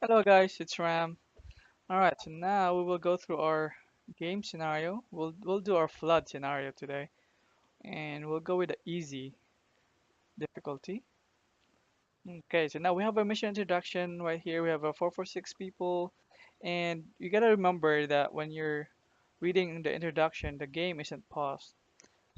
Hello guys, it's Ram. Alright, so now we will go through our game scenario. We'll do our flood scenario today. And we'll go with the easy difficulty. Okay, so now we have a mission introduction right here. We have a 446 people. And you gotta remember that when you're reading the introduction, the game isn't paused.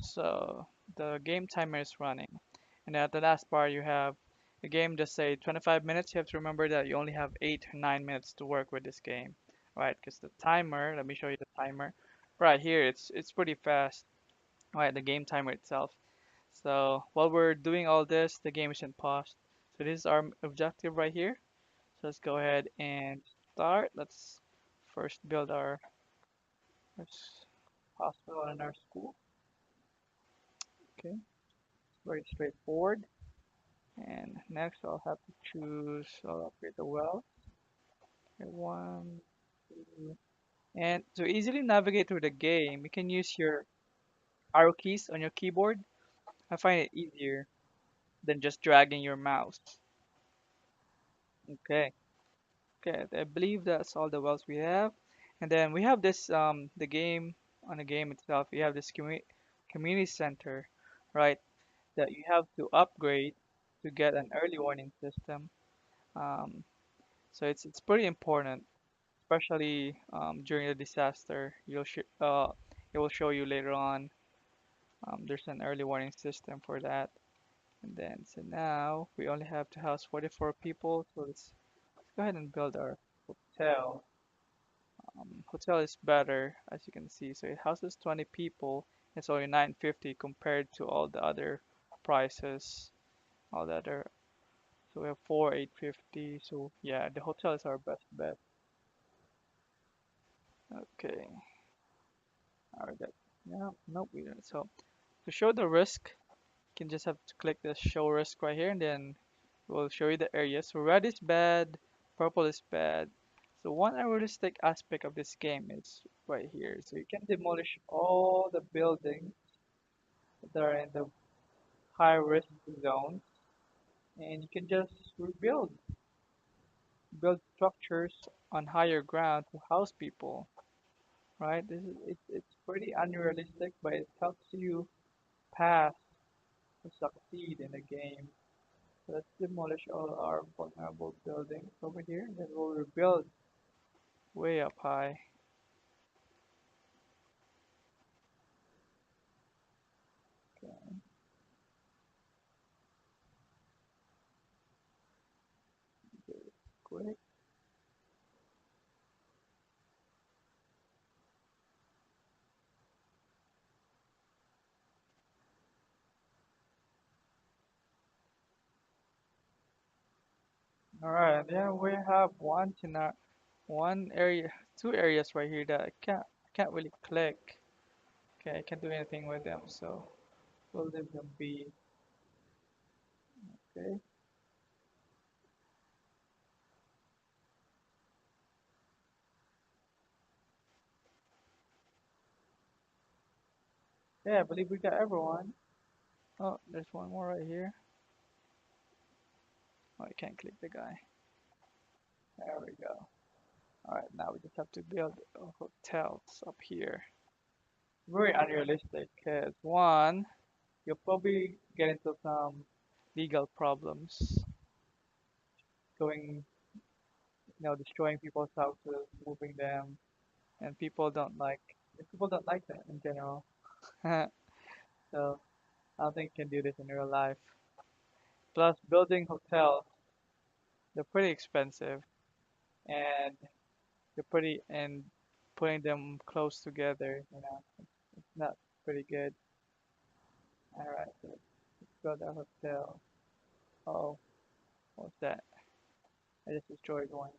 So the game timer is running. And at the last part, you have the game just say 25 minutes. You have to remember that you only have 8 or 9 minutes to work with this game, right? Because the timer, let me show you the timer. Right here, it's pretty fast, right? The game timer itself. So while we're doing all this, the game isn't paused. So this is our objective right here. So let's go ahead and start. Let's first build our first hospital in our school. Okay, very straightforward. And next I'll have to choose, I'll upgrade the well. Okay, one, two. And to easily navigate through the game, you can use your arrow keys on your keyboard. I find it easier than just dragging your mouse. Okay, okay, I believe that's all the wells we have. And then we have this, the game, on the game itself, you have this community center, right, that you have to upgrade to get an early warning system. Um, so it's pretty important especially during a disaster. It will show you later on. There's an early warning system for that. And then so now we only have to house 44 people. So let's go ahead and build our hotel. Hotel is better as you can see. So it houses 20 people. It's only 950 compared to all the other prices. All the other. So we have four 850. So yeah, the hotel is our best bet. Okay. All right. Yeah. Nope. We don't. So to show the risk, you can just have to click the show risk right here and then it will show you the area. So red is bad, purple is bad. So one unrealistic aspect of this game is right here. So you can demolish all the buildings that are in the high risk zone and you can just build structures on higher ground to house people, right? It's pretty unrealistic, but it helps you pass to succeed in the game. So let's demolish all our vulnerable buildings over here, and then we'll rebuild way up high. Quick. All right, and then we have one area, two areas right here that I can't really click. Okay, I can't do anything with them, so we'll leave them be. Okay. Yeah, I believe we got everyone. Oh, there's one more right here. Oh, I can't click the guy. There we go. All right, now we just have to build hotels up here. Very unrealistic, cause one, you'll probably get into some legal problems going, destroying people's houses, moving them, and people don't like that in general. So I don't think you can do this in real life. Plus, building hotels, they're pretty expensive, and and putting them close together, it's not pretty good. All right, so let's build a hotel. Oh, what's that? I just destroyed one.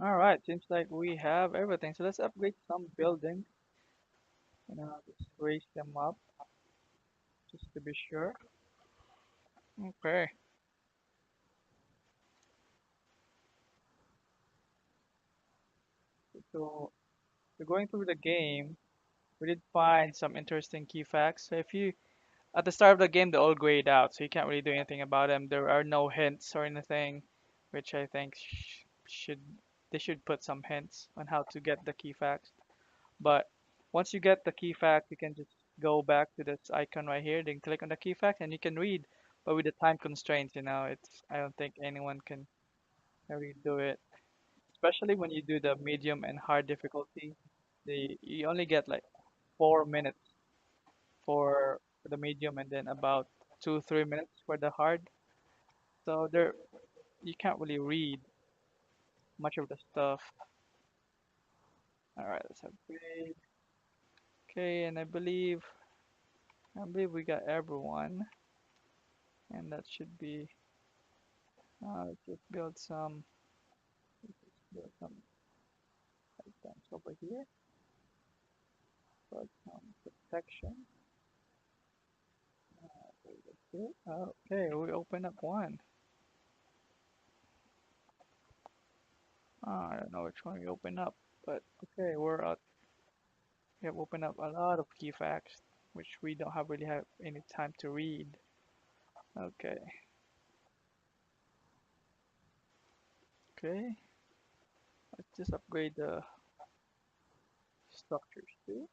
All right, seems like we have everything. So let's upgrade some buildings. Just raise them up just to be sure. Okay, so going through the game, we did find some interesting key facts. So if you at the start of the game, they're all grayed out, so you can't really do anything about them. There are no hints or anything, which I think should they should put some hints on how to get the key facts. But once you get the key fact, you can just go back to this icon right here, then click on the key fact, and you can read. But with the time constraints, it's I don't think anyone can really do it, especially when you do the medium and hard difficulty. You only get like 4 minutes for the medium, and then about 2 3 minutes for the hard. So there you can't really read much of the stuff. All right, let's upgrade. Okay, and I believe we got everyone, and that should be. Let's just build some items over here. Build some protection. Okay, okay, we open up one. I don't know which one we open up, but okay, we have opened up a lot of key facts, which we don't have really have any time to read. Okay, okay, let's just upgrade the structures too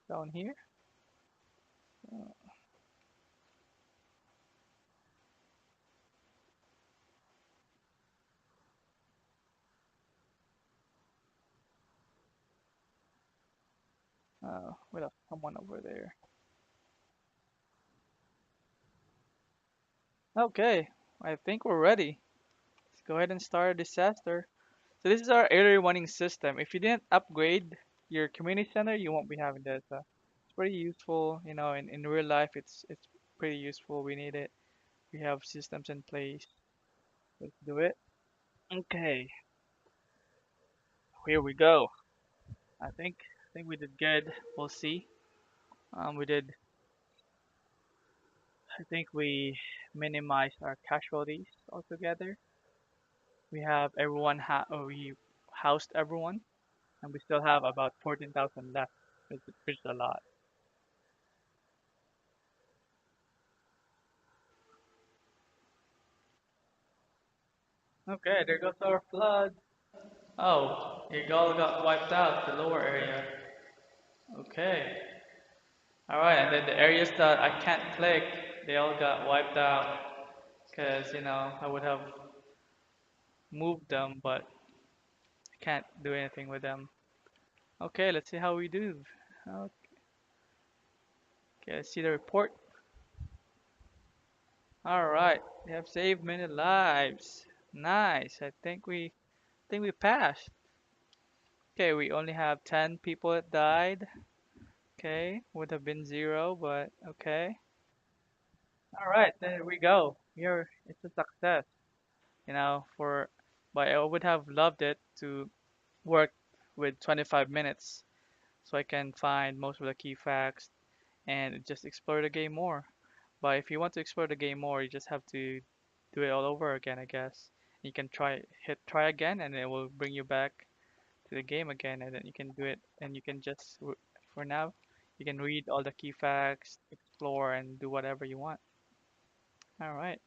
down here. We have someone over there. Okay, I think we're ready. Let's go ahead and start a disaster. So this is our early warning system. If you didn't upgrade your community center, you won't be having this. It's pretty useful, in real life it's pretty useful. We need it. We have systems in place. Let's do it. Okay, here we go. I think we did good. We'll see. We did. I think we minimized our casualties altogether. We housed everyone, and we still have about 14,000 left, which is a lot. Okay, there goes our flood. Oh, it all got wiped out, the lower area. Okay. Alright, and then the areas that I can't click, they all got wiped out. Because, I would have moved them, but I can't do anything with them. Okay, let's see how we do. Okay, let's see the report. Alright, we have saved many lives. Nice. I think we passed. Okay, we only have 10 people that died. Okay, would have been zero, but okay. All right, there we go. Here, it's a success. For but I would have loved it to work with 25 minutes so I can find most of the key facts and just explore the game more. But if you want to explore the game more, you just have to do it all over again, I guess. You can hit try again, and it will bring you back to the game again, and then you can do it, and you can for now, you can read all the key facts, explore, and do whatever you want. All right.